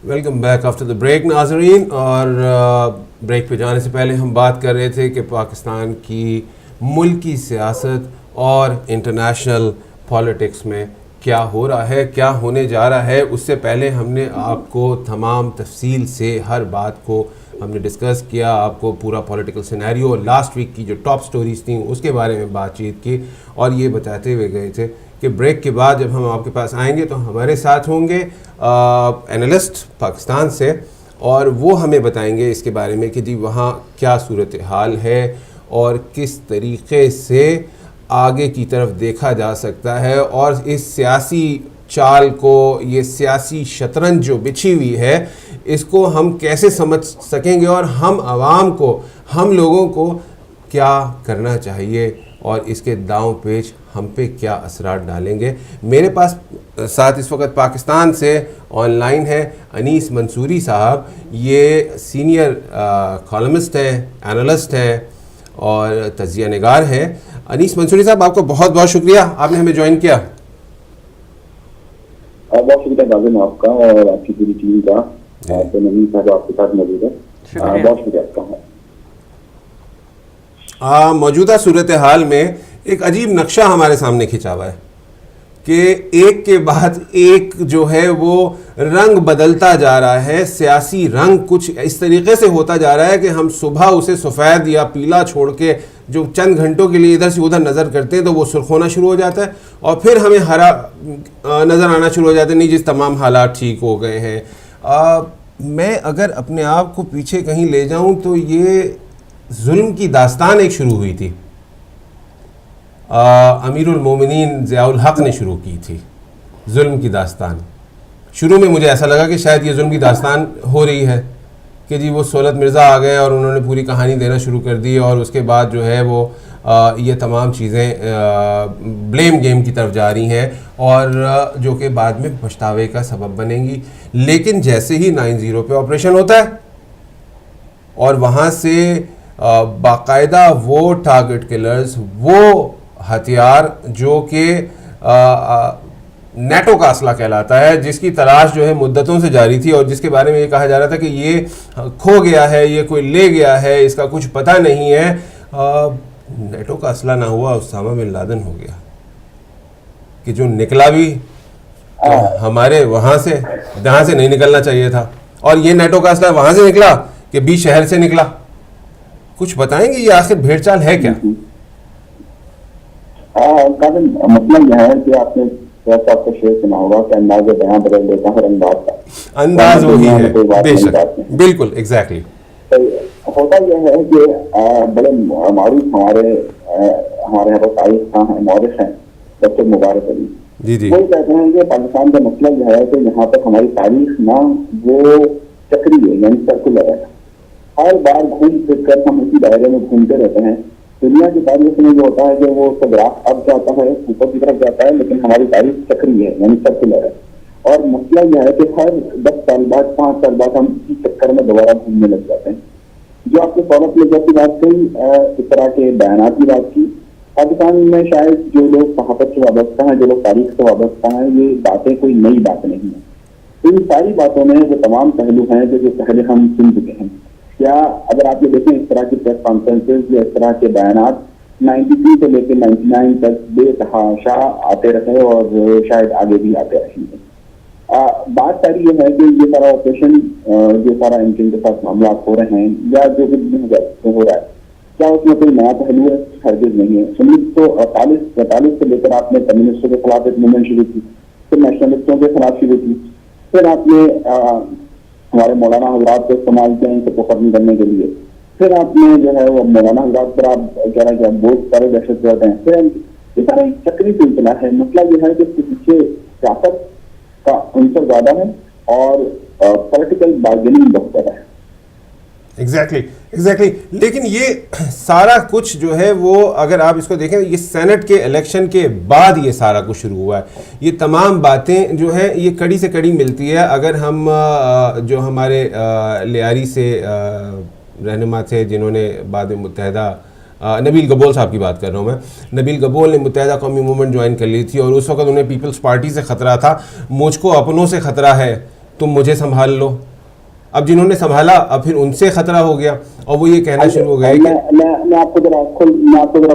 Welcome back after the break नाजरीन। और break पे जाने से पहले हम बात कर रहे थे कि पाकिस्तान की मुल्की सियासत और इंटरनेशनल पॉलिटिक्स में क्या हो रहा है, क्या होने जा रहा है। उससे पहले हमने आपको तमाम तफसील से हर बात को हमने डिस्कस किया, आपको पूरा पॉलिटिकल सिनेरियो, लास्ट वीक की जो टॉप स्टोरीज थी उसके बारे में बातचीत की और ये बताते हुए गए थे कि ब्रेक के बाद जब हम आपके पास आएंगे तो हमारे साथ होंगे एनालिस्ट पाकिस्तान से और वो हमें बताएंगे इसके बारे में कि जी वहाँ क्या सूरत हाल है और किस तरीक़े से आगे की तरफ देखा जा सकता है और इस सियासी चाल को, ये सियासी शतरंज जो बिछी हुई है, इसको हम कैसे समझ सकेंगे और हम आवाम को, हम लोगों को क्या करना चाहिए और इसके दांव पेच हम पे क्या असरात डालेंगे। मेरे पास साथ इस वक्त पाकिस्तान से ऑनलाइन है अनीस मंसूरी साहब। ये सीनियर कॉलमिस्ट हैं, एनालिस्ट हैं और तजिया निगार हैं। अनीस मंसूरी साहब, आपको बहुत बहुत शुक्रिया, आपने हमें ज्वाइन किया। बहुत शुक्रिया नाज़िम आपका और आपकी पूरी टीम का, तो नवीन साहब आपके साथ मौजूद है, बहुत शुक्रिया आपका। मौजूदा सूरत हाल में एक अजीब नक्शा हमारे सामने खिंचा हुआ है कि एक के बाद एक जो है वो रंग बदलता जा रहा है। सियासी रंग कुछ इस तरीके से होता जा रहा है कि हम सुबह उसे सफ़ेद या पीला छोड़ के जो चंद घंटों के लिए इधर से उधर नज़र करते हैं तो वो सुर्ख होना शुरू हो जाता है और फिर हमें हरा नज़र आना शुरू हो जाता है। नहीं जिस तमाम हालात ठीक हो गए हैं। मैं अगर अपने आप को पीछे कहीं ले जाऊं तो ये जुल्म की दास्तान एक शुरू हुई थी, अमीरुल मोमिनीन ज़ियाउल हक ने शुरू की थी जुल्म की दास्तान। शुरू में मुझे ऐसा लगा कि शायद ये जुल्म की दास्तान हो रही है कि जी वो सोलत मिर्ज़ा आ गए और उन्होंने पूरी कहानी देना शुरू कर दी और उसके बाद जो है वो ये तमाम चीज़ें ब्लेम गेम की तरफ जा रही हैं और जो कि बाद में पछतावे का सबब बनेंगी। लेकिन जैसे ही 9-0 पे ऑपरेशन होता है और वहाँ से बाकायदा वो टारगेट किलर्स, वो हथियार जो कि नेटो का असला कहलाता है, जिसकी तलाश जो है मुद्दतों से जारी थी और जिसके बारे में ये कहा जा रहा था कि ये खो गया है, ये कोई ले गया है, इसका कुछ पता नहीं है। नेटो का असला ना हुआ, उसामा बिन लादेन हो गया कि जो निकला भी तो हमारे वहाँ से जहाँ से नहीं निकलना चाहिए था और ये नेटो का असला वहाँ से निकला कि बीच शहर से निकला। कुछ बताएंगे ये आखिर भेड़चाल है क्या? मतलब यह है कि आपने आपको शेयर सुना होगा कि अंदाज बयां बदल देता है अंदाज का, अंदाज वही है, बेशक, बिल्कुल, एग्जैक्टली। होता यह है कि बड़े मारूफ हमारे यहाँ पर तारीख हैं, मौरिख हैं, डॉक्टर मुबारक अली जी, वो कहते हैं कि पाकिस्तान का मसला यह है कि यहाँ पर हमारी तारीख ना वो चक्री है, यानी सर्कुलर है। हर बार घूम फिर कर हम उसी दायरे में घूमते रहते हैं। दुनिया की तारीख में जो होता है कि वो उसका ग्राफ अप जाता है, ऊपर की तरफ जाता है, लेकिन हमारी तारीख चक्री है, यानी सर्कुलर है। और मसला यह है कि हर 10 साल बाद, 5 साल बाद हम इसी चक्कर में दोबारा घूमने लग जाते हैं। जो आपने सौरभ लेजर की बात कही, इस तरह के बयानात की बात की, पाकिस्तान में शायद जो लोग सहाफत से वाबस्ता हैं, जो लोग तारीख से वाबस्ता हैं, ये बातें कोई नई बात नहीं है। इन सारी बातों में वो तमाम पहलू हैं जो पहले हम सुन चुके हैं। क्या अगर आप ये देखें इस तरह की प्रेस कॉन्फ्रेंसेज या इस तरह के बयानात 93 से लेकर 99 तक बेतहाशा आते रहे और शायद आगे भी आते रहेंगे। बात सारी ये है कि ये सारा ऑपरेशन, जो सारा इनके साथ मामला हो रहे हैं या जो भी हो रहा है, क्या उसमें कोई नया पहलू है? हरगिज़ नहीं है। 1948 से लेकर आपने कम्युनिस्टों के खिलाफ एक मूवमेंट शुरू की, फिर नेशनलिस्टों के खिलाफ शुरू की, फिर आपने हमारे मौलाना हजरात को इस्तेमाल किया इनको खत्म करने के लिए, फिर आपने जो है वो मौलाना हजरात पर आप कह रहे हैं कि बहुत सारे दहशतगर्द हैं, फिर ये सारा एक चक्री सिलसिला है। मतलब यह है कि पीछे सियासत का अंतर ज्यादा है और पॉलिटिकल बार्गेनिंग बहुत ज्यादा है। एग्जैक्टली। लेकिन ये सारा कुछ जो है वो अगर आप इसको देखें, ये सेनेट के इलेक्शन के बाद ये सारा कुछ शुरू हुआ है। ये तमाम बातें जो है ये कड़ी से कड़ी मिलती है। अगर हम जो हमारे लियारी से रहनुमा थे जिन्होंने बाद में मुत्तहदा, नबील गबोल साहब की बात कर रहा हूँ मैं, नबील गबोल ने मुत्तहदा कौमी मूवमेंट ज्वाइन कर ली थी और उस वक्त उन्हें पीपल्स पार्टी से ख़तरा था। मुझको अपनों से ख़तरा है तुम मुझे संभाल लो। अब जिन्होंने संभाला अब फिर उनसे खतरा हो गया और वो ये कहना शुरू हो गए कि मैं आपको जरा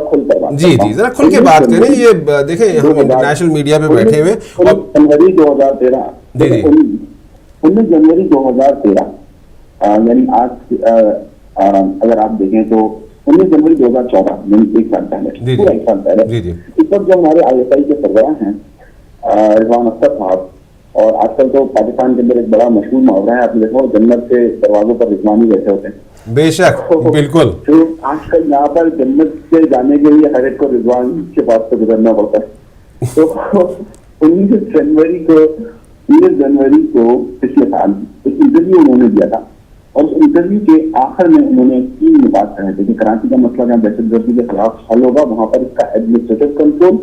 खुल कर जी जी जरा खुल के बात करें। ये देखें हम इंटरनेशनल मीडिया पे बैठे हुए और जनवरी 2013 19 जनवरी 2013 यानी आज अगर आप देखें तो 19 जनवरी 2014 यानी एक साल पहले, पूरा एक साल पहले, इस वक्त जो हमारे ISI के सरबराह हैं रिजवान अख्तर साहब, और आजकल तो पाकिस्तान के अंदर एक बड़ा मशहूर मुहावरा है, आपने देखो जन्नत के दरवाजों पर रिजवान ही बैठे होते हैं। बेशक बिल्कुल। तो आजकल यहाँ पर जन्नत से जाने के लिए हर एक को रिजवान के पास से गुजरना पड़ता है। तो 19 जनवरी को पिछले साल एक इंटरव्यू उन्होंने दिया था और उस इंटरव्यू के आखिर में उन्होंने 3 बात कहे थे कि कराची का मसला जहाँ दहशतगर्दी के खिलाफ हल होगा वहां पर इसका एडमिनिस्ट्रेटिव कंट्रोल,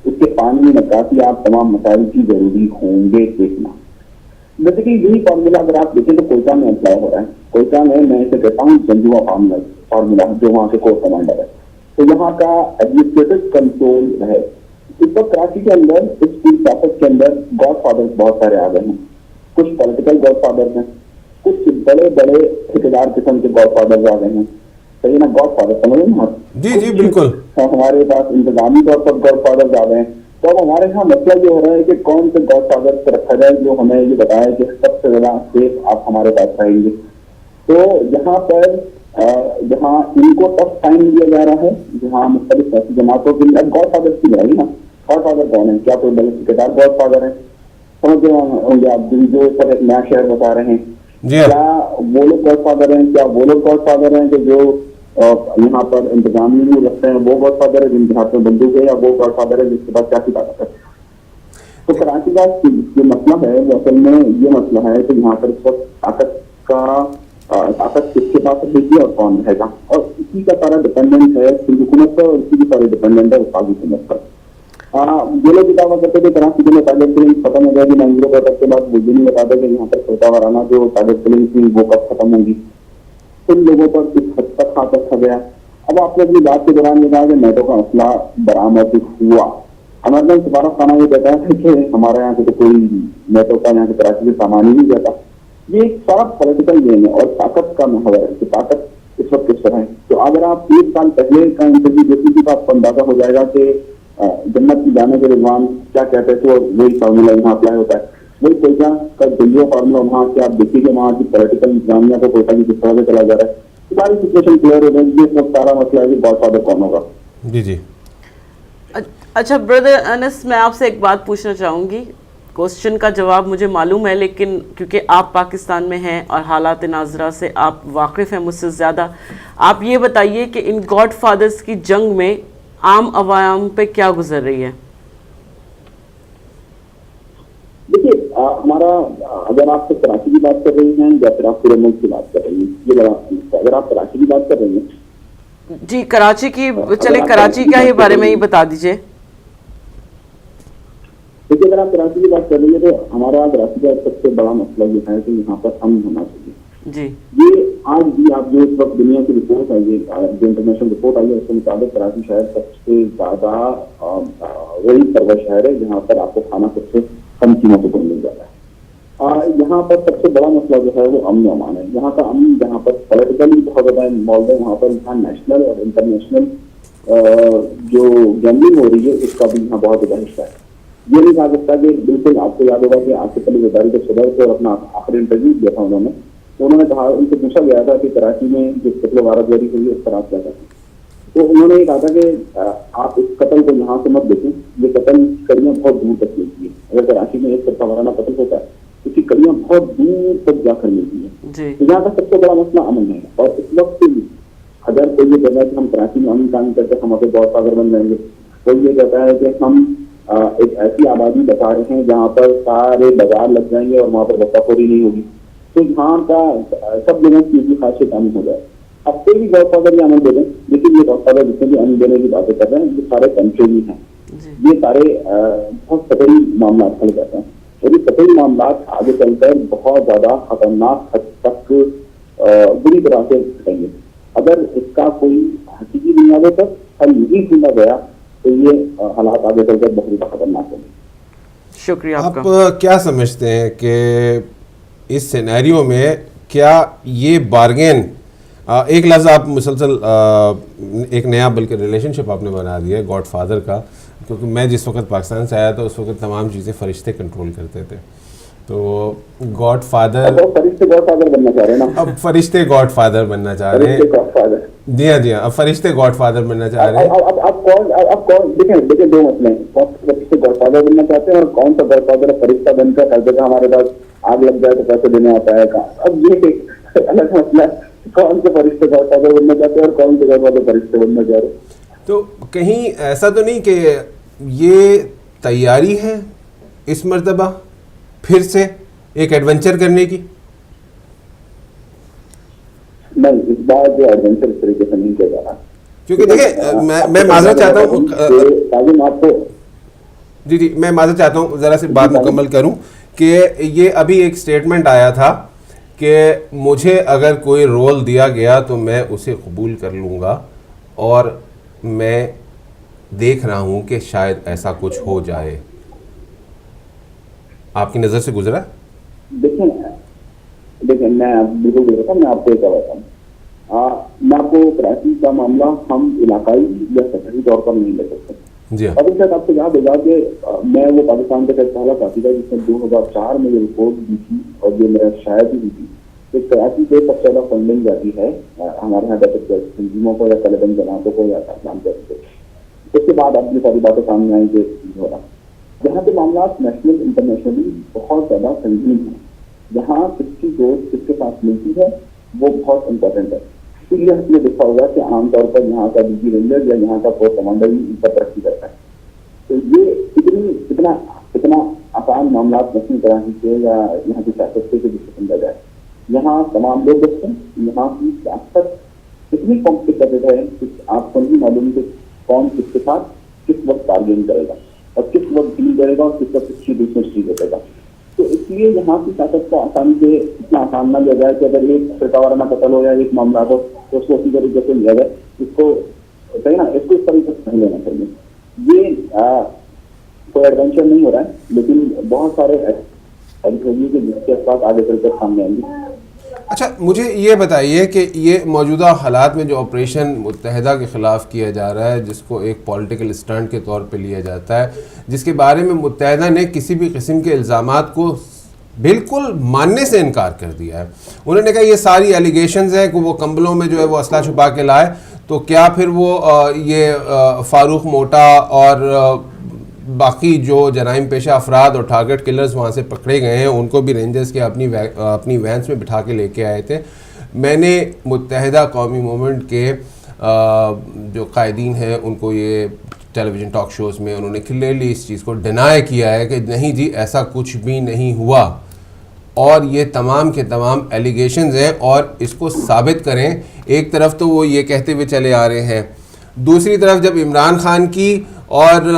उसके पानी निकासी, आप तमाम मसाइल की जरूरी होंगे देखना। जैसे कि यही फॉर्मूला अगर आप देखें तो कोयटा में अप्लाई हो रहा है। कोयटा में मैं इसे कहता हूँ जंजुआ फॉर्मूला, जो वहाँ के कोर कमांडर है, तो यहाँ का एडमिनिस्ट्रेटिव कंट्रोल है। इस वक्त कराची के अंदर इस पूरी ताकत के अंदर गॉड फादर्स बहुत सारे आ गए हैं। कुछ पॉलिटिकल गॉड फादर्स हैं, कुछ बड़े बड़े ठेकेदार किस्म के गॉड फादर्स आ गए हैं। सही ना, गॉड फादर समझ ना? जी जी बिल्कुल। हमारे पास इंतजामी तौर पर गॉड फादर्स आ गए हैं। तो अब हमारे यहाँ मतलब ये हो रहा है कि कौन से गॉड फादर पर रखा जाए जो हमें ये बताया कि सबसे ज्यादा सेफ आप हमारे पास रहेंगे। तो यहाँ पर जहाँ इनको टफ टाइम दिया जा रहा है, जहाँ मुख्तलिफ सियासी जमातों के लिए गॉड फादर की लड़ाई ना, गॉड फादर कौन है? क्या कोई बड़े ठेकेदार गॉड फादर है? समझ रहे होंगे आप, जो पर एक नया शहर बता रहे हैं, क्या वो लोग गॉड फादर हैं? क्या वो लोग गॉड फादर हैं कि जो यहाँ पर इंतजामी में रखते हैं वो गॉड फादर है जिनके हाथ में बंदूक है, या वो गॉड फादर है जिसके पास क्या ताकत है? तो कराची का जो मसला है वो असल में ये मसला है कि यहाँ पर इस वक्त ताकत किसके पास रहेगी और कौन रहेगा, और इसी का सारा डिपेंडेंट है हुकूमत पर, और इसी की सारी डिपेंडेंट है उस्ताद हुकूमत पर। जो लोग दावा करते थे कराची में टारगेट किलिंग खत्म हो जाएगी 9 प्रोटेक्ट के बाद, वो भी नहीं बताते कि यहाँ पर छोटा वाराना जो टारगेट किलिंग थी वो कब खत्म होगी। इन लोगों पर किस हद तक हाथ रखा गया। अब आपने अपनी बात के दौरान ये कहा कि नेटो का मसला बरामद हुआ। अमेरिकन सफारत खाना ये कहता है कि हमारे यहाँ से तो कोई नेटो का यहाँ से कराची से सामान ही नहीं जाता। ये एक सारा पॉलिटिकल गेम है और ताकत का महवर है कि ताकत इस वक्त किस तरह है। तो अगर आप 1 साल पहले का इंटरव्यू देखिए तो आपको अंदाजा हो जाएगा कि जन्नत की जाने के रिजवान क्या कहते थे, और वही फार्मूला यहाँ अप्लाई होता है। वही कोयटा का दिल्ली फार्मूला वहाँ से आप देखिए वहाँ की पॉलिटिकल इंतजामिया को कोयटा की किस तरह से चला जा रहा है। सारी सिचुएशन क्लियर हो जाएगी। सारा मसला है कि गॉड फादर कौन होगा। जी जी। अच्छा ब्रदर अनस, मैं आपसे एक बात पूछना चाहूँगी। क्वेश्चन का जवाब मुझे मालूम है, लेकिन क्योंकि आप पाकिस्तान में हैं और हालात नाजरा से आप वाकिफ़ हैं मुझसे ज़्यादा, आप ये बताइए कि इन गॉड फादर्स की जंग में आम अवाम पे क्या गुजर रही है? देखिए हमारा, अगर आप तो कराची की बात कर रही हैं या फिर आप पूरे मुल्क की बात कर रही हैं, ये बड़ा, अगर आप कराची की बात कर रही हैं जी, कराची की, चले कराची का ही बारे में ही बता दीजिए। देखिए अगर आप कराची की बात कर रही है तो हमारा कराची का सबसे बड़ा मसला ये है कि यहाँ पर अमन होना चाहिए जी। ये आज भी आप जो इस वक्त दुनिया की रिपोर्ट आई है, जो इंटरनेशनल रिपोर्ट आई है, उसके मुताबिक कराची शहर सबसे ज्यादा वही सर्वर शहर है जहाँ पर आपको खाना सबसे कम कीमतों पर मिल जाता है। यहाँ पर सबसे बड़ा मसला जो है वो अमन अमान है। यहाँ का अमन, जहाँ पर पॉलिटिकली बहुत ज्यादा इन्वॉल्व है, वहाँ पर यहाँ नेशनल और इंटरनेशनल जो गैम्बलिंग हो रही है उसका भी यहाँ बहुत ज्यादा हिस्सा है। ये नहीं कहा सकता कि बिल्कुल, आपको याद होगा कि आसिफ अली जरदारी के सदर से अपना आखिरी इंटरव्यू दिया था उन्होंने, तो उन्होंने कहा, उनसे पूछा गया था कि कराची में जो कत्ल वारत जारी हुई है उस पर आप क्या कहते हैं। तो उन्होंने ये कहा था कि आप इस कत्ल को यहाँ से मत देखें, ये कत्ल कड़ियाँ बहुत दूर तक मिलती है। अगर कराची में एक तरफा वाराना कत्ल होता है उसकी कड़ियाँ बहुत दूर तक जाकर मिलती है। तो यहाँ का सबसे बड़ा मसला अमन है। और इस वक्त अगर कोई ये कहता है कि हम कराची में अमन कायम करके हम अपने बहुत सागर बन जाएंगे, कोई ये कहता है कि हम एक ऐसी आबादी बता रहे हैं जहाँ पर सारे बाजार लग जाएंगे और वहाँ पर बच्चाखोरी नहीं होगी, तो यहाँ का सब लोगों की खासियत अमन हो जाए। अब कोई भी गॉड फादर या अमन दे दें, लेकिन ये गॉड फादर जितने भी अमन देने की बातें कर रहे हैं ये सारे कंट्री हैं। ये सारे बहुत कतई मामला हल जाते हैं और ये कतई मामला आगे चलकर बहुत ज्यादा खतरनाक हद तक बुरी तरह से घटेंगे। अगर इसका कोई हकीकी बुनियादों पर हल नहीं ढूंढा गया तो ये हालात आगे चलकर बहुत खतरनाक होंगे। शुक्रिया आपका। आप क्या समझते हैं कि इस सिनेरियो में क्या ये बार्गेन, एक लफ्ज़ आप मुसलसल एक नया बल्कि रिलेशनशिप आपने बना दिया है गॉडफादर का, क्योंकि मैं जिस वक्त पाकिस्तान से आया था उस वक्त तमाम चीज़ें फरिश्ते कंट्रोल करते थे, तो गॉडफादर फरिश्ते गॉडफादर बनना चाह रहे हैं ना, अब फरिश्ते गॉडफादर बनना चाह रहे हैं। जी हाँ, जी हाँ, अब फरिश्ते गॉडफादर बनना चाह रहे हैं। अब कौन देखिए दो मसले हैं, कौन सा फरिश्ते गॉडफादर बनना चाहते हैं और कौन सा गॉडफादर फरिश्ता बनकर हर जगह हमारे पास आग लग जाए तो पैसे देने आता है। अब ये एक अलग मसला है, कौन से फरिश्ते गॉडफादर बनना चाहते हैं और कौन से गॉडफादर फरिश्ते बनना चाह रहे हैं। तो कहीं ऐसा तो नहीं कि ये तैयारी है इस मर्तबा फिर से एक एडवेंचर करने की? नहीं, इस बार जो एडवेंचर इस तरीके से नहीं किया जा रहा, क्योंकि देखिए मैं माजरत चाहता हूँ आपको जी, मैं माजरत चाहता हूँ, ज़रा सी बात मुकम्मल करूँ कि ये अभी एक स्टेटमेंट आया था कि मुझे अगर कोई रोल दिया गया तो मैं उसे कबूल कर लूँगा, और मैं देख रहा हूँ कि शायद ऐसा कुछ हो जाए। आपकी नज़र से गुजरा? देखिए मैं बिल्कुल गुजरा, मैं आपको एक बताता हूँ। मैं आपको कराची का मामला हम इलाकाई या सतही तौर पर नहीं ले सकते। जी हाँ। अभी तक आपको याद होगा कि मैं वो पाकिस्तान का पहला साथी था जिसने 2004 में ये रिपोर्ट दी थी, और जो मेरा शायद ही दी थी कि कराची से सबसे ज्यादा फंडिंग जाती है हमारे यहाँ तंजीमों को या तालिबान जमातों को या इस्लाम को। उसके बाद अब ये सारी बातें सामने आई कि हो रहा यहाँ के मामला नेशनल इंटरनेशनली बहुत ज्यादा संगीन है। यहाँ किसकी दोस्त किसके साथ मिलती है वो बहुत इम्पोर्टेंट है। इसीलिए हमने देखा होगा कि आमतौर पर यहाँ का डीजी रेंजर या यहाँ का कोर कमांडर ही इनका तरक्की करता है। तो ये इतना आसान मामला नहीं कराची के या यहाँ की सियासत से जिससे समझा जाए। यहाँ तमाम लोग बचते हैं, यहाँ की सियासत इतनी कॉम्प्लिकेटेड है कि आपको नहीं मालूम कि कौन किसके साथ किस वक्त बार्गेन करेगा और किस वक्त डील करेगा और किस वक्त किसकी दूसरी चीज करेगा। तो इसलिए यहाँ की ताकत को आसानी से इतना आसान ना लिया जाए कि अगर एक फटावाराना कत्ल हो या एक मामला हो तो उसको उसी तरीके से लिया जाए। इसको सही ना, इसको इस तरीके से नहीं लेना चाहिए। ये कोई एडवेंचर नहीं हो रहा है, लेकिन बहुत सारे होगी कि जिसके साथ आगे चलकर सामने आएंगे। अच्छा, मुझे ये बताइए कि ये मौजूदा हालात में जो ऑपरेशन मुत्तहिदा के ख़िलाफ़ किया जा रहा है, जिसको एक पॉलिटिकल स्टंट के तौर पे लिया जाता है, जिसके बारे में मुत्तहिदा ने किसी भी किस्म के इल्ज़ामात को बिल्कुल मानने से इनकार कर दिया है। उन्होंने कहा ये सारी एलिगेशंस हैं कि वो कंबलों में जो है वो असला छुपा के लाए, तो क्या फिर वो ये फ़ारूक मोटा और बाकी जो जराइम पेशा अफराद और टारगेट किलर्स वहाँ से पकड़े गए हैं उनको भी रेंजर्स के अपनी वैन्स में बिठा के लेके आए थे। मैंने मुत्तहिदा कौमी मूवमेंट के जो कायदीन हैं उनको ये टेलीविज़न टॉक शोज़ में उन्होंने क्लियरली इस चीज़ को डिनाई किया है कि नहीं जी ऐसा कुछ भी नहीं हुआ, और ये तमाम के तमाम एलिगेशंस हैं और इसको साबित करें। एक तरफ तो वो ये कहते हुए चले आ रहे हैं, दूसरी तरफ जब इमरान खान की और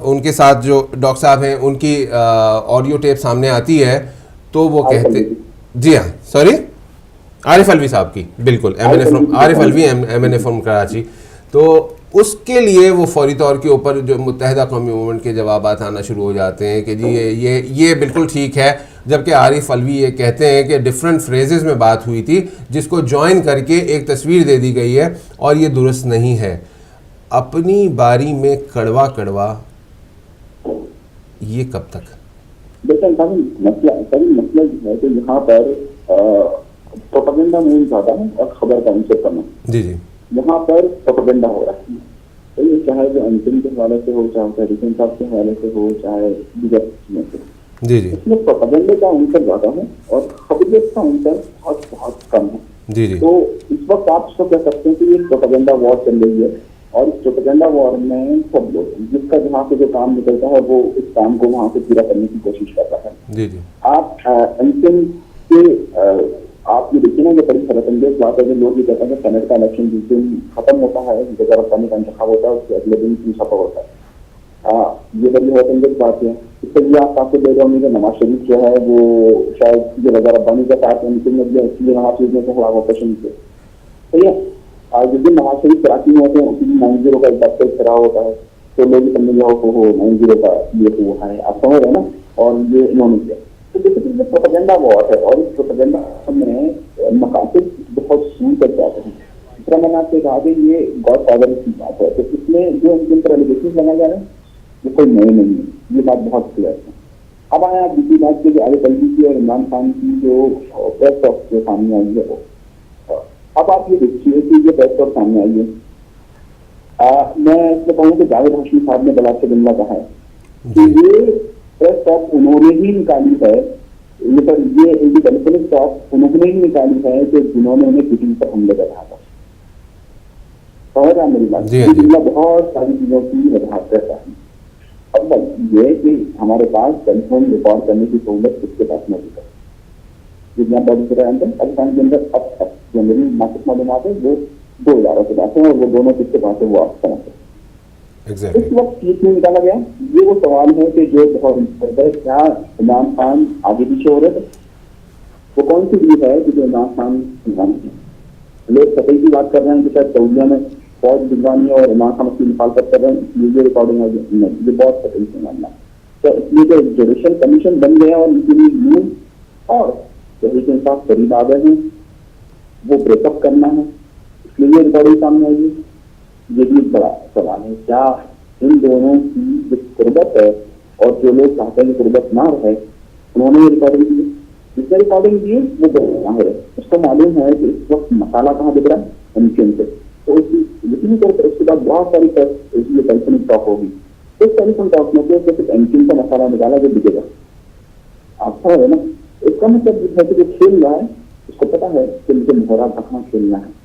उनके साथ जो डॉक्टर साहब हैं उनकी ऑडियो टेप सामने आती है तो वो कहते, जी हाँ सॉरी आरिफ अलवी साहब की, बिल्कुल MNA from Arif Alvi MNA from Karachi, तो उसके लिए वो फौरी तौर के ऊपर जो मुत्तहिदा कौमी मूवमेंट के जवाब आना शुरू हो जाते हैं कि जी ये बिल्कुल ठीक है, जबकि आरिफ अलवी ये कहते हैं कि डिफरेंट फ्रेजेस में बात हुई थी जिसको जॉइन करके एक तस्वीर दे दी गई है और ये दुरुस्त नहीं है। अपनी बारी में कड़वा कड़वा ये कब तक? देखिए मसला है कि यहाँ पर प्रोपेगेंडा नहीं ज्यादा है और खबर का उनसे कम है। जी जी, यहाँ पर प्रोपेगेंडा हो रहा है, तो ये चाहे जो अंतिम के हवाले से हो, चाहे तहरीक साहब के हवाले से हो, चाहे दीगर चीजों से, जी जी, इसमें प्रोपेगेंडे का अंतर ज्यादा है और खबरियत का अंतर बहुत बहुत कम है। जी जी, तो इस वक्त आप इसको कह सकते हैं कि ये प्रोपेगेंडा वॉर चल रही है और इस प्रोपेगेंडा वॉर में सब लोग जिसका जहाँ से जो काम निकलता है वो इस काम को वहाँ से पूरा करने की कोशिश करता है। जी जी, आप अंतिम के आप ये देखिए ना कि बड़ी हैरतअंगेज बात है कि लोग ये कहते हैं कि सेनेट का इलेक्शन जिस दिन खत्म होता है, वज़ीर-ए-आज़म का इंतखाब होता है, उसके अगले दिन की छापा होता है। ये बड़ी हैरतअंगेज बात है। इससे ये आप आपको दे रहे होंगे कि नवाज शरीफ जो है वो शायद जो वज़ीर-ए-आज़म के साथ मीटिंग में इसलिए नवाज शरीफ ने खिलाफ ऑपरेशन किया, सही है। जिस दिन नवाज शरीफ कराची में होते हैं उसी दिन 90 का एक खड़ा होता है, तो लोग समझ जाओ हो 90 का ये तो वो है, आप समझ रहे हैं ना, और ये इन्होंने किया। तो बेसिकली प्रोपेगेंडा वॉर है, और इस प्रोपेगेंडा में मकासद बहुत सूझ कर जाते हैं। दूसरा मैंने आपसे कहा कि ये गॉड फादर की बात है, तो इसमें जो जिन पर एलिगेशन लगाए जा रहे हैं वो कोई नए नहीं है, ये बात बहुत क्लियर है। अब आए आप दूसरी बात की, आगे कलवी की और इमरान खान की जो प्रेस टॉक जो सामने आई है, अब आप ये देखिए कि ये प्रेस टॉक सामने आई है, मैं इसमें कहूँ कि जावेद हाशमी साहब ने बड़ा अच्छा जुमला कहा है कि ये प्रेस टॉक उन्होंने ही निकाली है, ये इनकी टेलीफोनिक टॉक उन्होंने ही निकाली है कि जिन्होंने उन्हें पीटीवी पर हमले कर रहा था। समझ रहा मेरी बात? जुमला बहुत सारी चीजों की वजह रहता है। अब ये कि हमारे पास टेलीफोन रिकॉर्ड करने की सहूलत किसके पास मौजूद है, जितना पाकिस्तान के अंदर अब जनरली मार्केट मालूमात है वो 2 इदारों के पास है, और वो दोनों किसके पास है वो आप समझते हैं। इस वक्त ये क्यों निकाला गया, ये वो सवाल है कि जो बहुत इम्पोर्टेंट है। क्या इमरान खान आगे पीछे हो रहे थे? वो कौन सी चीज है कि जो इमरान खान लोग सतही की बात कर रहे हैं कि शायद सऊदिया में फौज भिजवानी है और इमरान खान उसकी मुखालफत कर रहे हैं, इसलिए ये रिकॉर्डिंग नहीं, ये बहुत सतही से मामला। तो इसलिए जो जुडिशल कमीशन बन गया और इनके लिए न्यूज और तहरीक इंसाफ करीब आ गए हैं, वो ब्रेकअप करना है, इसलिए ये रिकॉर्डिंग सामने आई है। ये भी एक बड़ा सवाल है, क्या इन दोनों की जो कुर्बत है और जो लोग चाहते हैं कि कुर्बत ना रहे, उन्होंने ये रिकॉर्डिंग दी, जिसने रिकॉर्डिंग दी वो माहिर है, उसको मालूम है कि इस वक्त मसाला कहाँ दिख रहा है, एमकेएम से। तो यकीन करके उसके बाद बहुत सारी टेलीफोन टॉक होगी, इस टेलीफोन टॉक में से सिर्फ एमकेएम का मसाला निकाला जो दिखेगा। आप समझ रहे ना, इसका मतलब है कि जो खेल रहा है उसको पता है कि मुझे मोहरा कहाँ खेलना है।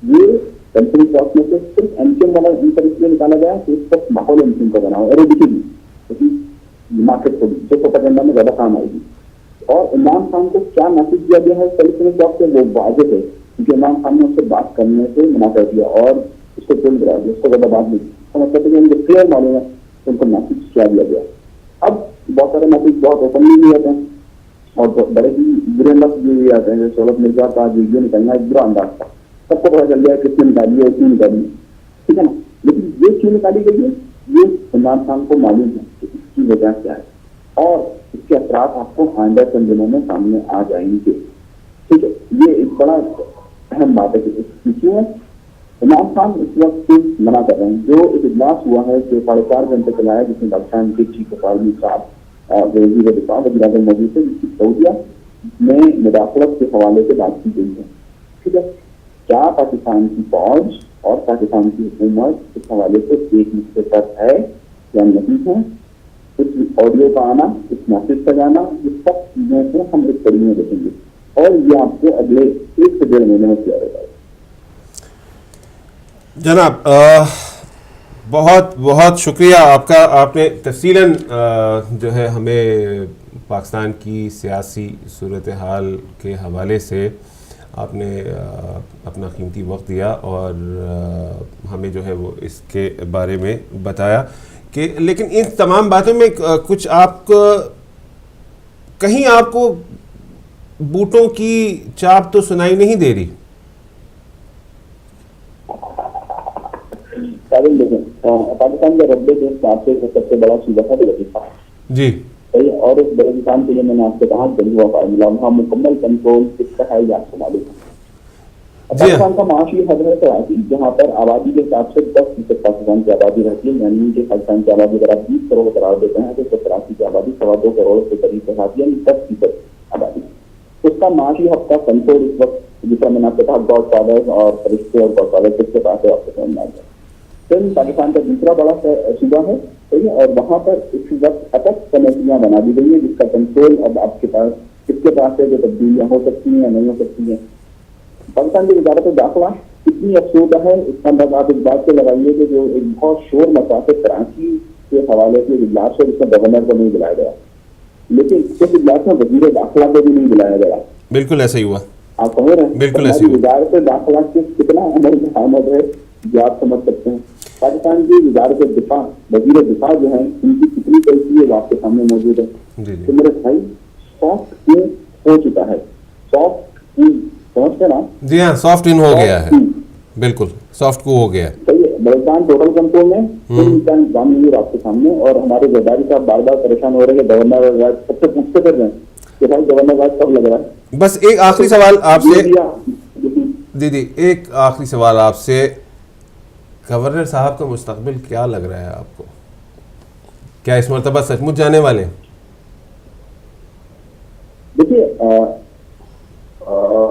ये टेलीफोन टॉक में से सिर्फ एमकेएम वाला इनका इसलिए निकाला गया कि इस वक्त माहौल एमकेएम का बना हो, और दिखेगी क्योंकि मार्केट को जो प्रोपेगेंडा में ज्यादा काम आएगी। और इमरान खान को क्या मैसेज दिया गया है टेलीफोन टॉक से वो वाजिब है, क्योंकि इमरान खान ने उससे बात करने से मना कर दिया और उसको दिल गिरा दिया, उसको ज्यादा बात नहीं तो मतलब है कि उनको क्लियर मालूम है उनको मैसेज क्या दिया गया। अब बहुत सारे मैसेज बहुत ओपनली भी आते हैं और बड़े ही बुरे लफ्ज भी आते हैं, जैसे शौकत मिर्जा का वीडियो निकलना एक बुरा अंदाज था, सबको पता चल गया किसने निकाली है, क्यों निकाली है, ठीक है ना। लेकिन ये क्यों निकाली गई है, ये इमरान खान को मालूम है कि इसकी वजह क्या है, और इसके असरात आपको आइंदा चंद दिनों में सामने आ जाएंगे, ठीक है। ये एक बड़ा अहम बात है कि क्यों है इमरान खान इस वक्त मना कर रहे हैं। जो एक इजलास हुआ है जो 4.5 घंटे चलाया, जिसमें पाकिस्तान के चीफ ऑफ आर्मी साहब वजीर दिफा वज़ीर-ए-आज़म मौजूद थे, जिसकी सऊदिया में मुदाखलत के हवाले से बात की गई है, ठीक है। क्या पाकिस्तान की फौज और पाकिस्तान की हुकूमत इस हवाले से एक मुद्दे पर है या नहीं है, इस ऑडियो का आना, इस मैसेज का जाना, ये सब चीजों को हम इस कड़ी में देखेंगे और ये आपको अगले 1 से 1.5 महीने में किया जाएगा। जनाब बहुत बहुत शुक्रिया आपका, आपने तफसीलन जो है हमें पाकिस्तान की सियासी सूरत हाल के हवाले से आपने अपना कीमती वक्त दिया और हमें जो है वो इसके बारे में बताया कि, लेकिन इन तमाम बातों में कुछ आपको कहीं आपको बूटों की चाप तो सुनाई नहीं दे रही। पाकिस्तान के रद्दे के हिसाब से सबसे बड़ा सूबा था बलूचिस्तान जी, सही। और उस बलूचिस्तान के लिए मैंने आपसे कहा जंग हुआ फार्मूला, वहाँ मुकम्मल कंट्रोल किसका है ये आपको मालूम है। पाकिस्तान का माशी हद है कराची, जहाँ पर आबादी के हिसाब से 10% पाकिस्तान की आबादी रहती है, यानी कि पाकिस्तान की आबादी अगर आप 20 करोड़ करार देते हैं तो कराची की आबादी 2.25 करोड़ के करीब रहती है, यानी 10% आबादी। उसका माशी हद का कंट्रोल इस वक्त, जिसका मैंने आपसे कहा गॉड फादर और फरिश्ते और गॉड फादर किसके पास है आपको समझ में आ जाए। फिर पाकिस्तान का दूसरा बड़ा सूबा है, ठीक है, और वहाँ पर इस वक्त अटक कमेटियाँ बना दी गई है, जिसका कंट्रोल अब आपके पास किसके पास है, जो तब्दीलियाँ हो सकती हैं या नहीं हो सकती हैं। पाकिस्तान की वजारत दाखिला कितनी अफसोदा है, इसका अंदाज आप इस बात से लगाइए कि जो एक बहुत शोर मचा के कराची के हवाले से इजलास है, जिसमें गवर्नर को नहीं बुलाया गया, लेकिन इस इजलास में वजीर दाखिला को भी नहीं बुलाया गया। बिल्कुल ऐसा ही हुआ, आप समझ रहे हैं, बिल्कुल ऐसे वजारत दाखिला के कितना अमल में आमद है जो आप समझ सकते हैं। पाकिस्तान की वजारत दिफा, वजीर दिफा जो है, उनकी कितनी गलती है वो आपके सामने मौजूद है। तो मेरे भाई सॉफ्ट इन हो चुका है, सॉफ्ट इन समझते ना जी हाँ, सॉफ्ट इन हो गया है, बिल्कुल सॉफ्ट को हो गया। सही है, बलूचिस्तान टोटल कंट्रोल में इनका इंतजाम नहीं है आपके सामने, और हमारे जरदारी साहब बार बार परेशान हो रहे हैं, गवर्नर और सबसे पूछते कर रहे हैं भाई गवर्नर राज कब लग रहा है? बस एक आखिरी सवाल आपसे जी दीदी, एक आखिरी सवाल आपसे, गवर्नर साहब का मुस्तकबिल क्या लग रहा है आपको? क्या इस मरतबा सचमुच जाने वाले? देखिए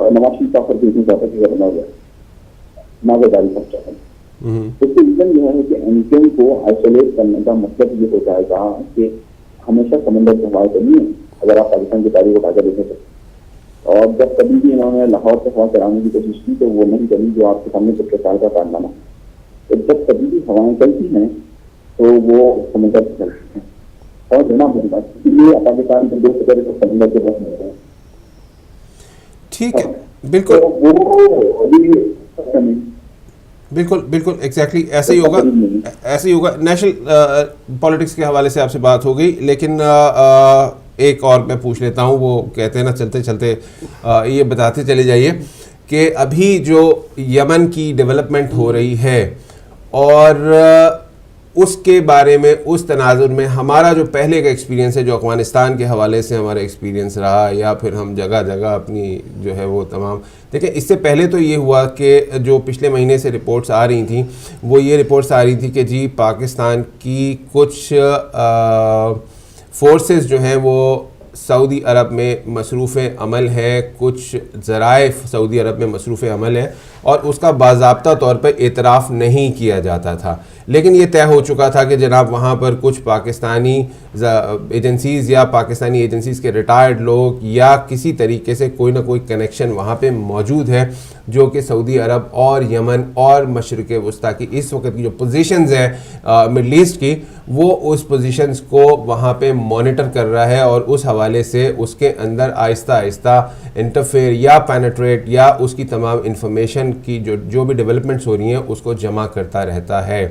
नवाज शरीफ साहब पर देखना चाहता कि गवर्नर नागेदारी कर चाहता है। उसके रीजन यह है कि एमकेएम को आइसोलेट करने का मतलब ये हो जाएगा कि हमेशा समंदर से हवा चली है, अगर आप पाकिस्तान की तारीख उठाकर देखें तो। और जब कभी भी इन्होंने लाहौर से हवा चलाने की कोशिश की तो वो नहीं चली, जो आपके सामने पिछले साल का कारनामा। तो जब कभी भी हवाएं चलती हैं तो वो समंदर से चलती हैं और देना होगी बात, इसलिए पाकिस्तान के 2 तो समंदर के पास नहीं है। ठीक है, बिल्कुल बिल्कुल बिल्कुल एग्जैक्टली ऐसे ही होगा, ऐसे ही होगा। नेशनल पॉलिटिक्स के हवाले से आपसे बात हो गई, लेकिन एक और मैं पूछ लेता हूँ। वो कहते हैं ना, चलते चलते ये बताते चले जाइए कि अभी जो यमन की डेवलपमेंट हो रही है और उसके बारे में, उस तनाजुर में हमारा जो पहले का एक्सपीरियंस है, जो अफगानिस्तान के हवाले से हमारा एक्सपीरियंस रहा, या फिर हम जगह जगह अपनी जो है वो तमाम, देखिए इससे पहले तो ये हुआ कि जो पिछले महीने से रिपोर्ट्स आ रही थी, वो ये रिपोर्ट्स आ रही थी कि जी पाकिस्तान की कुछ फोर्सेस जो हैं वो सऊदी अरब में मसरूफ़ अमल है, कुछ ज़राए सऊदी अरब में मसरूफ़ अमल है और उसका बाज़ाब्ता तौर पर एतराफ़ नहीं किया जाता था। लेकिन ये तय हो चुका था कि जनाब वहाँ पर कुछ पाकिस्तानी एजेंसीज़ या पाकिस्तानी एजेंसीज़ के रिटायर्ड लोग या किसी तरीके से कोई ना कोई कनेक्शन वहाँ पे मौजूद है, जो कि सऊदी अरब और यमन और मशरिक़ वस्ता की इस वक्त की जो पोजीशंस हैं मिडल ईस्ट की, वो उस पोजीशंस को वहाँ पे मॉनिटर कर रहा है और उस हवाले से उसके अंदर आहिस्ता आहिस्ता इंटरफेयर या पेनिट्रेट या उसकी तमाम इंफॉर्मेशन की जो भी डेवलपमेंट्स हो रही हैं उसको जमा करता रहता है।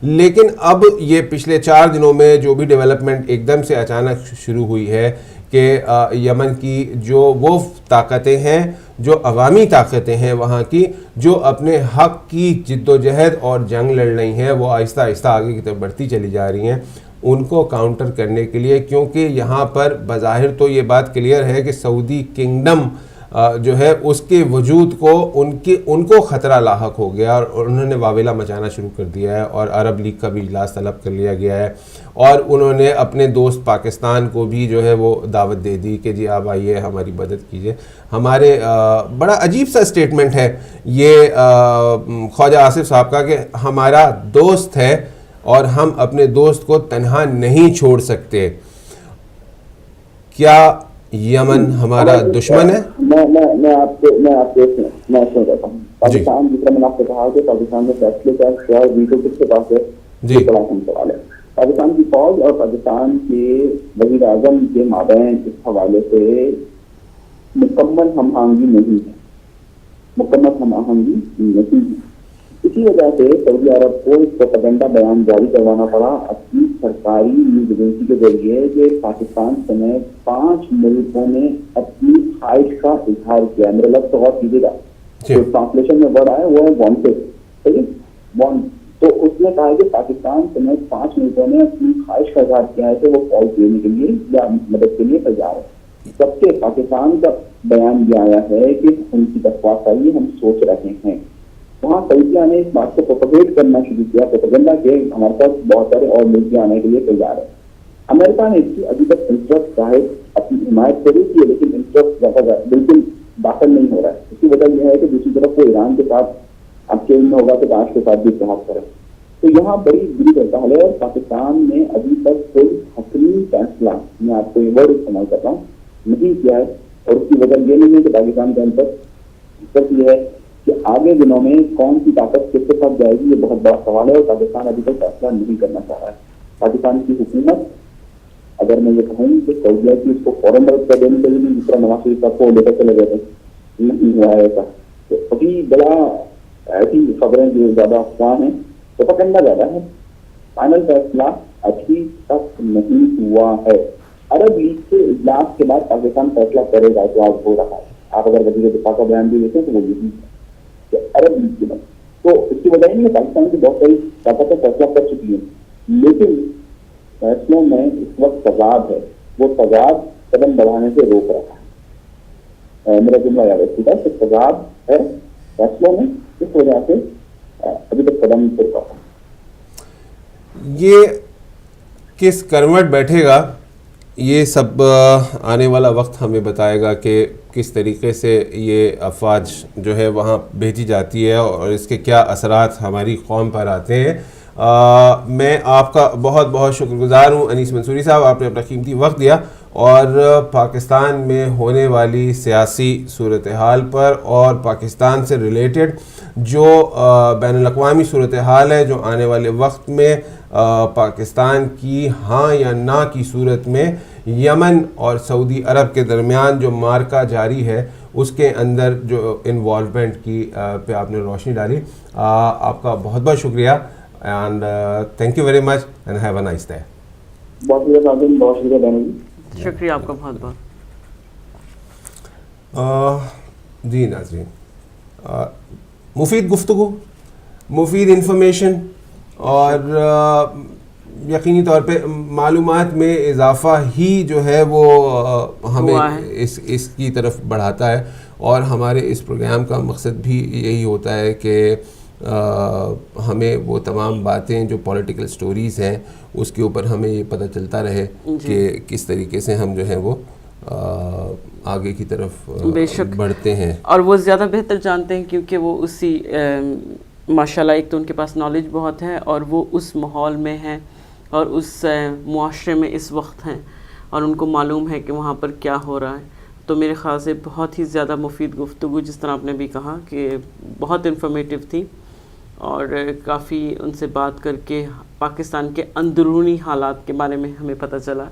लेकिन अब ये पिछले 4 दिनों में जो भी डेवलपमेंट एकदम से अचानक शुरू हुई है कि यमन की जो वो ताकतें हैं, जो अवामी ताकतें हैं वहाँ की, जो अपने हक़ की जिद्दोजहद और जंग लड़ रही हैं, वो आहिस्ता आहिस्ता आगे की तरफ बढ़ती चली जा रही हैं, उनको काउंटर करने के लिए। क्योंकि यहाँ पर बज़ाहिर तो ये बात क्लियर है कि सऊदी किंगडम जो है उसके वजूद को उनको ख़तरा लाहक हो गया और उन्होंने वावेला मचाना शुरू कर दिया है और अरब लीग का भी इजलास तलब कर लिया गया है और उन्होंने अपने दोस्त पाकिस्तान को भी जो है वो दावत दे दी कि जी आप आइए, हमारी मदद कीजिए। हमारे बड़ा अजीब सा स्टेटमेंट है ये ख्वाजा आसिफ साहब का कि हमारा दोस्त है और हम अपने दोस्त को तन्हा नहीं छोड़ सकते। क्या यमन हमारा दुश्मन है? मैं आपसे कहता हूँ, पाकिस्तान जितना मैंने आपको कहा कि पाकिस्तान में फैसले का अख्तियार वीटो किसके पास है, ये बड़ा अहम सवाल है। पाकिस्तान की फौज और पाकिस्तान के वज़ीर आज़म के माबैन इस हवाले से मुकम्मल हम आहंगी नहीं है, इसी वजह से सऊदी अरब को प्रोपेगेंडा बयान जारी करवाना पड़ा अपनी सरकारी न्यूज एजेंसी के जरिए कि पाकिस्तान समेत 5 मुल्कों ने अपनी ख्वाहिश का इजहार किया। मेरा लफ्ज़ तो गौर कीजिएगा, जो ट्रांसलेशन में वर्ड आया वो है वांटेड, ठीक है, वांट। तो उसने कहा कि पाकिस्तान समेत 5 मुल्कों ने अपनी ख्वाहिश का इजहार किया है कि वो फौज देने के लिए या मदद के लिए तैयार है। सबके पाकिस्तान का बयान ये आया है कि उनकी दरख्वास्त हम सोच रहे हैं। वहाँ सऊदिया ने इस बात को प्रोपेगेट करना शुरू किया, प्रोपेगेंडा के हमारे पास बहुत सारे और मुल्क आने के लिए तैयार है। अमेरिका ने इसकी अभी तक इंटरेस्ट चाहे अपनी हिमायत जरूर की है, लेकिन इंटरेस्ट बिल्कुल दाखिल नहीं हो रहा है। इसकी वजह यह है कि दूसरी तरफ वो ईरान के साथ आपके में होगा तो दाश के साथ भी इत्तेहाद करे, तो यहाँ बड़ी बुरी हड़ताल है और पाकिस्तान ने अभी तक कोई हकीमी फैसला, मैं आपको ये वर्ड इस्तेमाल कर रहा हूँ, नहीं किया है। और उसकी वजह ये नहीं है कि पाकिस्तान के अंदर यह है कि आगे दिनों में कौन सी ताकत किसके साथ जाएगी, ये बहुत बड़ा सवाल है और पाकिस्तान अभी तक फैसला नहीं करना चाह रहा है। पाकिस्तान की हुकूमत, अगर मैं ये कहूँ कि सऊदिया की उसको फौरन मदद कर देनी चाहिए, दूसरा नवाज शरीफ साहब को लेकर चले गए थे, नहीं हुआ है ऐसा। तो अभी बड़ा ऐसी खबरें जो ज़्यादा अफवाह हैं, तो प्रोपेगेंडा ज़्यादा है, फाइनल फैसला अभी तक नहीं हुआ है। अरब लीग के इजलास के बाद पाकिस्तान फैसला करेगा, जो आज हो रहा है। आप अगर वज़ीर दिफा का बयान भी देखें तो वो यही है, अरब लीग के बाद। तो इसकी वजह नहीं है, पाकिस्तान की बहुत सारी ताकतें फैसला कर चुकी हैं, लेकिन फैसलों में इस वक्त तजाद है। वो तजाद कदम बढ़ाने से रोक रहा है। मेरा जुमला याद रखिएगा कि तजाद है फैसलों में, इस वजह से अभी तक कदम नहीं चल पाता। ये किस करवट बैठेगा, ये सब आने वाला वक्त हमें बताएगा कि किस तरीके से ये अफवाज जो है वहाँ भेजी जाती है और इसके क्या असरात हमारी कौम पर आते हैं। मैं आपका बहुत बहुत शुक्रगुजार हूँ अनीस मंसूरी साहब, आपने अपना कीमती वक्त दिया और पाकिस्तान में होने वाली सियासी सूरत हाल पर और पाकिस्तान से रिलेटेड जो बैनुल-अक़वामी सूरत हाल है, जो आने वाले वक्त में पाकिस्तान की हाँ या ना की सूरत में यमन और सऊदी अरब के दरमियान जो मार्का जारी है उसके अंदर जो इन्वॉल्वमेंट की पे आपने रोशनी डाली। आपका बहुत बहुत शुक्रिया and thank you very much and have a nice day. बहुत शुक्रिया, शुक्रिया आपका बहुत बहुत। जी नाज़रीन, मुफीद गुफ्तगू, मुफीद इंफॉर्मेशन और यकीनी तौर पे मालूमात में इजाफ़ा ही जो है वो हमें इसकी तरफ बढ़ाता है और हमारे इस प्रोग्राम का मकसद भी यही होता है कि हमें वो तमाम बातें जो पॉलिटिकल स्टोरीज़ हैं उसके ऊपर हमें ये पता चलता रहे कि किस तरीके से हम जो है वो आगे की तरफ बढ़ते हैं और वो ज़्यादा बेहतर जानते हैं क्योंकि वो उसी माशाल्लाह एक तो उनके पास नॉलेज बहुत है और वो उस माहौल में हैं और उस मुआशरे में इस वक्त हैं और उनको मालूम है कि वहाँ पर क्या हो रहा है। तो मेरे ख़्याल से बहुत ही ज़्यादा मुफीद गुफ्तगू, जिस तरह आपने भी कहा कि बहुत इन्फॉर्मेटिव थी और काफ़ी उनसे बात करके पाकिस्तान के अंदरूनी हालात के बारे में हमें पता चला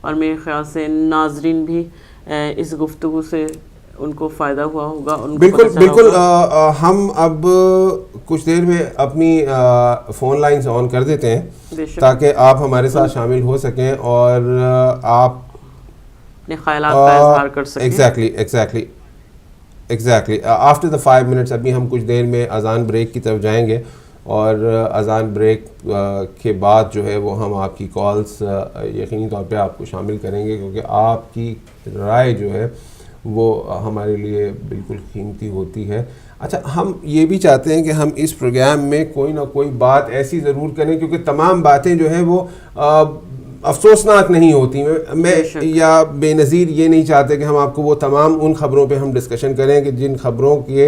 और मेरे ख़्याल से नाजरीन भी इस गुफ्तगू से उनको फ़ायदा हुआ होगा। बिल्कुल बिल्कुल। हम अब कुछ देर में अपनी फ़ोन लाइन्स ऑन कर देते हैं ताकि आप हमारे साथ शामिल हो सकें और आप अपने ख़यालात का इज़हार कर सकें। एग्जैक्टली आफ्टर द 5 मिनट्स अभी हम कुछ देर में अज़ान ब्रेक की तरफ जाएंगे और अज़ान ब्रेक के बाद जो है वो हम आपकी कॉल्स यकीनी तौर पे आपको शामिल करेंगे क्योंकि आपकी राय जो है वो हमारे लिए बिल्कुल कीमती होती है। अच्छा, हम ये भी चाहते हैं कि हम इस प्रोग्राम में कोई ना कोई बात ऐसी ज़रूर करें क्योंकि तमाम बातें जो है वो अफसोसनाक नहीं होती। मैं या बेनज़ीर ये नहीं चाहते कि हम आपको वो तमाम उन ख़बरों पे हम डिस्कशन करें कि जिन ख़बरों के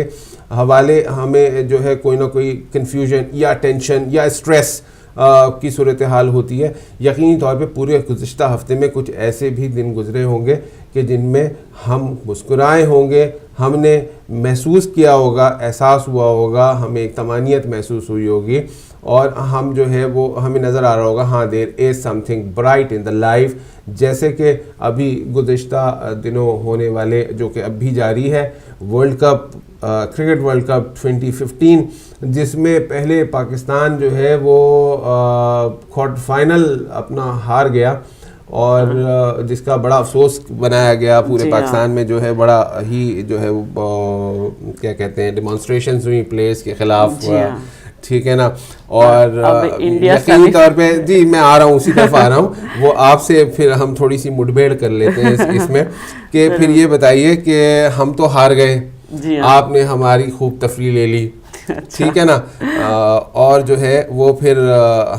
हवाले हमें जो है कोई ना कोई कन्फ्यूजन या टेंशन या स्ट्रेस की सूरत हाल होती है। यकीनी तौर पे पूरे गुज़िश्ता हफ्ते में कुछ ऐसे भी दिन गुज़रे होंगे कि जिनमें हम मुस्कुराए होंगे, हमने महसूस किया होगा, एहसास हुआ होगा, हमें एक तमानियत महसूस हुई होगी और हम जो है वो हमें नज़र आ रहा होगा हाँ there is something bright in the life. जैसे कि अभी गुज़िश्ता दिनों होने वाले जो कि अब भी जारी है world cup, cricket world cup 2015, जिसमें पहले पाकिस्तान जो है वो क्वार्टर फाइनल अपना हार गया और जिसका बड़ा अफसोस बनाया गया पूरे पाकिस्तान में। जो है बड़ा ही जो है क्या कहते हैं डिमॉन्स्ट्रेशंस हुई प्लेयर्स के खिलाफ, ठीक है ना। और यकीनी तौर पे जी मैं आ रहा हूँ, उसी तरफ आ रहा हूँ, वो आपसे फिर हम थोड़ी सी मुठभेड़ कर लेते हैं इसमें कि फिर ये बताइए कि हम तो हार गए, आपने हमारी खूब तफरीह ले ली, ठीक है ना, और जो है वो फिर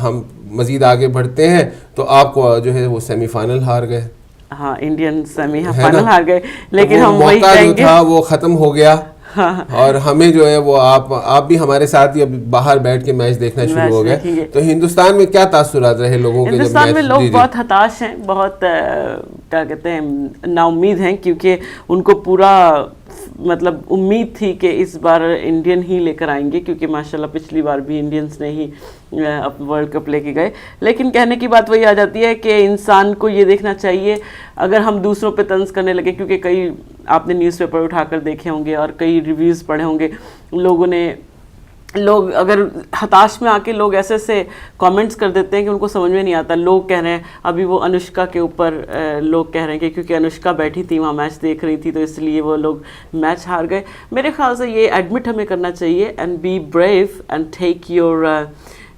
हम मज़ीद आगे बढ़ते हैं तो आपको जो है वो सेमीफाइनल हार गए। हाँ, इंडियन सेमीफाइनल हार गए, लेकिन हम वही कहेंगे जो था वो ख़त्म हो गया। हाँ। और हमें जो है वो आप भी हमारे साथ ही अब बाहर बैठ के मैच देखना शुरू हो गए। तो हिंदुस्तान में क्या तासुरात रहे लोगों के? हिंदुस्तान में लोग बहुत हताश हैं, बहुत क्या कहते हैं नाउम्मीद हैं क्योंकि उनको पूरा मतलब उम्मीद थी कि इस बार इंडियन ही लेकर आएंगे क्योंकि माशाल्लाह पिछली बार भी इंडियंस ने ही वर्ल्ड कप लेके गए। लेकिन कहने की बात वही आ जाती है कि इंसान को ये देखना चाहिए, अगर हम दूसरों पे तंज करने लगे, क्योंकि कई आपने न्यूज़पेपर उठाकर देखे होंगे और कई रिव्यूज़ पढ़े होंगे, लोग अगर हताश में आके लोग ऐसे ऐसे कमेंट्स कर देते हैं कि उनको समझ में नहीं आता। लोग कह रहे हैं अभी वो अनुष्का के ऊपर लोग कह रहे हैं कि क्योंकि अनुष्का बैठी थी वहाँ मैच देख रही थी तो इसलिए वो लोग मैच हार गए। मेरे ख्याल से ये एडमिट हमें करना चाहिए and be brave and take your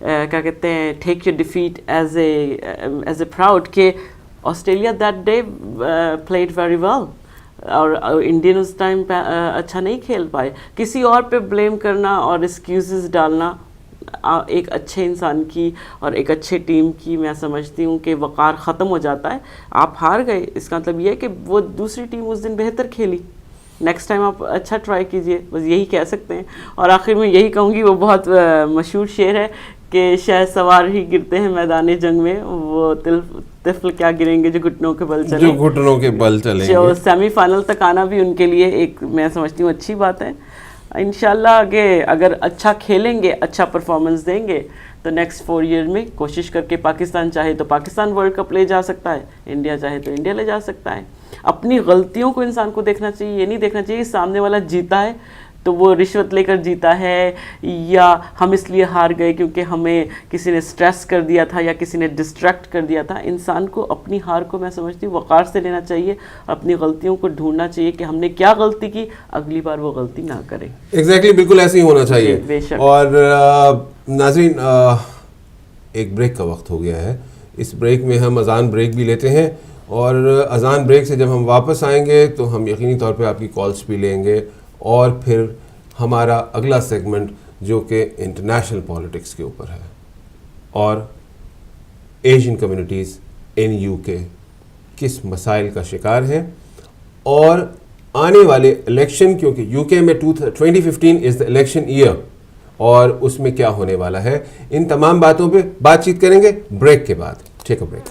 क्या कहते हैं take your defeat as a proud के Australia that day played very well और इंडियन उस टाइम पे अच्छा नहीं खेल पाए। किसी और पे ब्लेम करना और एक्सक्यूजेस डालना एक अच्छे इंसान की और एक अच्छे टीम की मैं समझती हूँ कि वक़ार ख़त्म हो जाता है। आप हार गए, इसका मतलब ये है कि वो दूसरी टीम उस दिन बेहतर खेली, नेक्स्ट टाइम आप अच्छा ट्राई कीजिए, बस यही कह सकते हैं। और आखिर में यही कहूँगी, वो बहुत मशहूर शेर है कि शायद सवार ही गिरते हैं मैदान जंग में, वो तिफल क्या गिरेंगे जो घुटनों के बल चलेंगे, जो घुटनों के बल चलेंगे। जो सेमीफाइनल तक आना भी उनके लिए एक मैं समझती हूँ अच्छी बात है। इंशाल्लाह आगे अगर अच्छा खेलेंगे, अच्छा परफॉर्मेंस देंगे तो नेक्स्ट 4 ईयर में कोशिश करके पाकिस्तान चाहे तो पाकिस्तान वर्ल्ड कप ले जा सकता है, इंडिया चाहे तो इंडिया ले जा सकता है। अपनी गलतियों को इंसान को देखना चाहिए, ये नहीं देखना चाहिए कि सामने वाला जीता है तो वो रिश्वत लेकर जीता है या हम इसलिए हार गए क्योंकि हमें किसी ने स्ट्रेस कर दिया था या किसी ने डिस्ट्रैक्ट कर दिया था। इंसान को अपनी हार को मैं समझती हूँ वक़ार से लेना चाहिए, अपनी गलतियों को ढूंढना चाहिए कि हमने क्या गलती की, अगली बार वो गलती ना करें। एग्जैक्टली, बिल्कुल ऐसे ही होना चाहिए। बेशक। और नाज़रीन, एक ब्रेक का वक्त हो गया है। इस ब्रेक में हम अजान ब्रेक भी लेते हैं और अजान ब्रेक से जब हम वापस आएंगे तो हम यकीनी तौर पे आपकी कॉल्स भी लेंगे और फिर हमारा अगला सेगमेंट जो कि इंटरनेशनल पॉलिटिक्स के ऊपर है और एशियन कम्युनिटीज़ इन यूके किस मसाइल का शिकार हैं और आने वाले इलेक्शन, क्योंकि यूके में 2015 इज़ द इलेक्शन ईयर और उसमें क्या होने वाला है, इन तमाम बातों पे बातचीत करेंगे ब्रेक के बाद। Take a break.